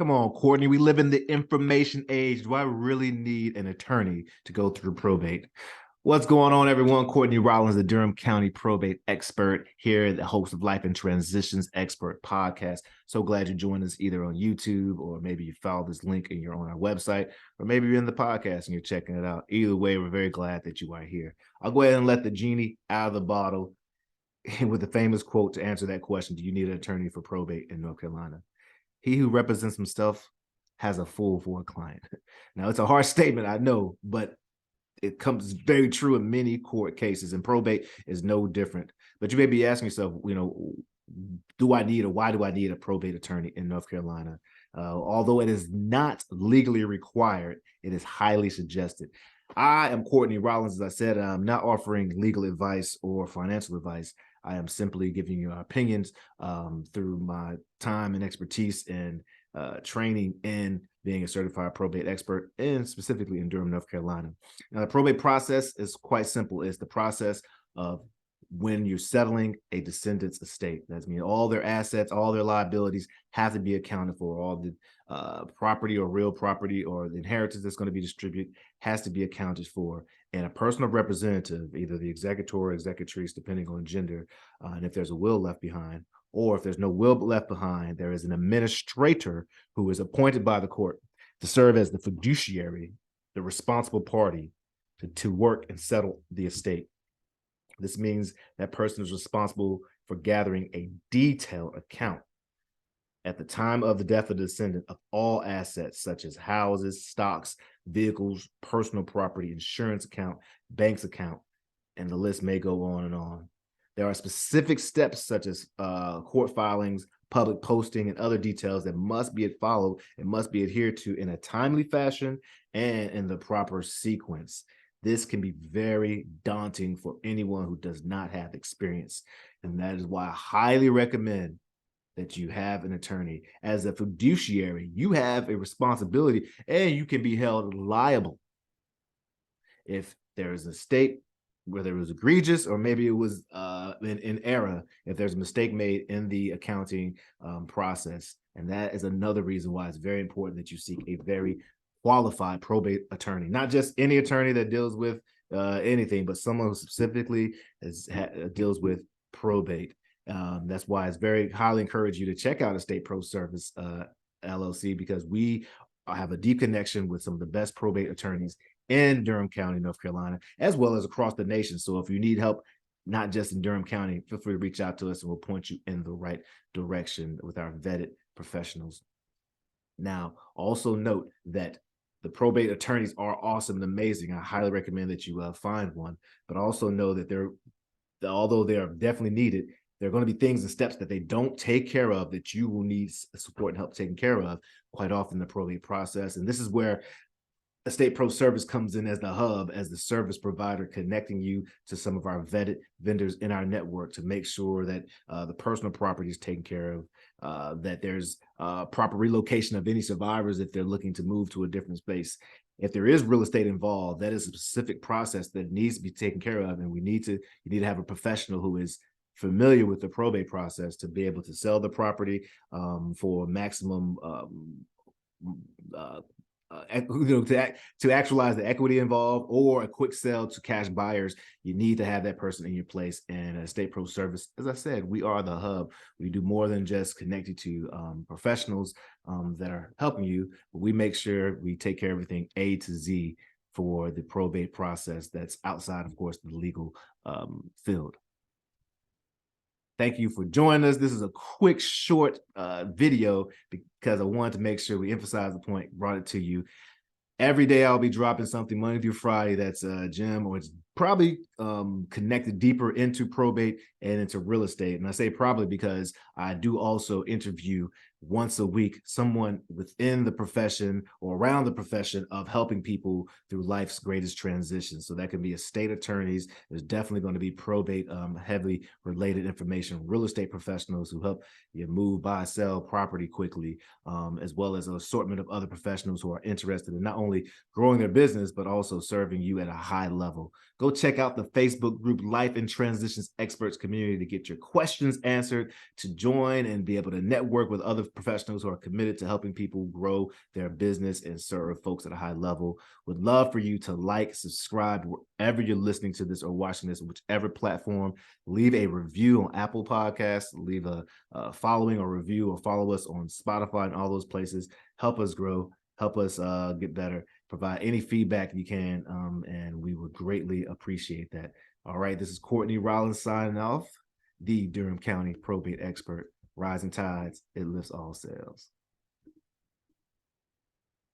Come on, Courtney. We live in the information age. Do I really need an attorney to go through probate? What's going on, everyone? Courtney Rollins, the Durham County probate expert here, the host of Life and Transitions Expert podcast. So glad you joined us either on YouTube or maybe you followed this link and you're on our website, or maybe you're in the podcast and you're checking it out. Either way, we're very glad that you are here. I'll go ahead and let the genie out of the bottle with the famous quote to answer that question. Do you need an attorney for probate in North Carolina? He who represents himself has a fool for a client. Now, it's a harsh statement, I know, but it comes very true in many court cases, and probate is no different. But you may be asking yourself, do I need or why do I need a probate attorney in North Carolina? Although it is not legally required, it is highly suggested. I am Courtney Rollins. As I said, I'm not offering legal advice or financial advice. I am simply giving you our opinions through my time and expertise and training in being a certified probate expert, and specifically in Durham, North Carolina. Now, the probate process is quite simple. It's the process of when you're settling a descendant's estate. That means all their assets, all their liabilities have to be accounted for. All the property or real property or the inheritance that's going to be distributed has to be accounted for. And a personal representative, either the executor or executrix, depending on gender, and if there's a will left behind, or if there's no will left behind, there is an administrator who is appointed by the court to serve as the fiduciary, the responsible party to work and settle the estate. This means that person is responsible for gathering a detailed account at the time of the death of the descendant of all assets, such as houses, stocks, vehicles, personal property, insurance account, bank's account, and the list may go on and on. There are specific steps such as court filings, public posting, and other details that must be followed and must be adhered to in a timely fashion and in the proper sequence. This can be very daunting for anyone who does not have experience. And that is why I highly recommend that you have an attorney. As a fiduciary, you have a responsibility and you can be held liable if there is a estate, whether it was egregious or maybe it was in error, if there's a mistake made in the accounting process. And that is another reason why it's very important that you seek a very qualified probate attorney, not just any attorney that deals with anything, but someone who specifically deals with probate. That's why it's very highly encourage you to check out Estate Pro Service LLC, because we have a deep connection with some of the best probate attorneys in Durham County, North Carolina, as well as across the nation. So if you need help, not just in Durham County, feel free to reach out to us and we'll point you in the right direction with our vetted professionals. Now, also note that the probate attorneys are awesome and amazing. I highly recommend that you find one, but also know that although they are definitely needed, there are going to be things and steps that they don't take care of that you will need support and help taken care of quite often in the probate process. And this is where Estate Pro Service comes in as the hub, as the service provider, connecting you to some of our vetted vendors in our network to make sure that the personal property is taken care of, that there's proper relocation of any survivors if they're looking to move to a different space. If there is real estate involved, that is a specific process that needs to be taken care of, and you need to have a professional who is familiar with the probate process to be able to sell the property for maximum to actualize the equity involved, or a quick sell to cash buyers. You need to have that person in your place. And Estate Pro Service, as I said, we are the hub. We do more than just connect you to professionals that are helping you, but we make sure we take care of everything A to Z for the probate process that's outside, of course, the legal field. Thank you for joining us. This is a quick, short video because I wanted to make sure we emphasize the point, brought it to you. Every day I'll be dropping something Monday through Friday that's a gem, or it's probably connected deeper into probate and into real estate. And I say probably because I do also interview once a week someone within the profession or around the profession of helping people through life's greatest transitions. So that can be estate attorneys. There's definitely going to be probate heavily related information, real estate professionals who help you move, buy, sell property quickly, as well as an assortment of other professionals who are interested in not only growing their business, but also serving you at a high level. Go check out the Facebook group Life and Transitions Experts Community to get your questions answered, to join and be able to network with other professionals who are committed to helping people grow their business and serve folks at a high level. Would love for you to like, subscribe wherever you're listening to this or watching this, whichever platform. Leave a review on Apple Podcasts, leave a following or review, or follow us on Spotify and all those places. Help us grow, help us get better. Provide any feedback you can, and we would greatly appreciate that. All right, this is Courtney Rollins signing off, the Durham County probate expert. Rising tides, it lifts all sails.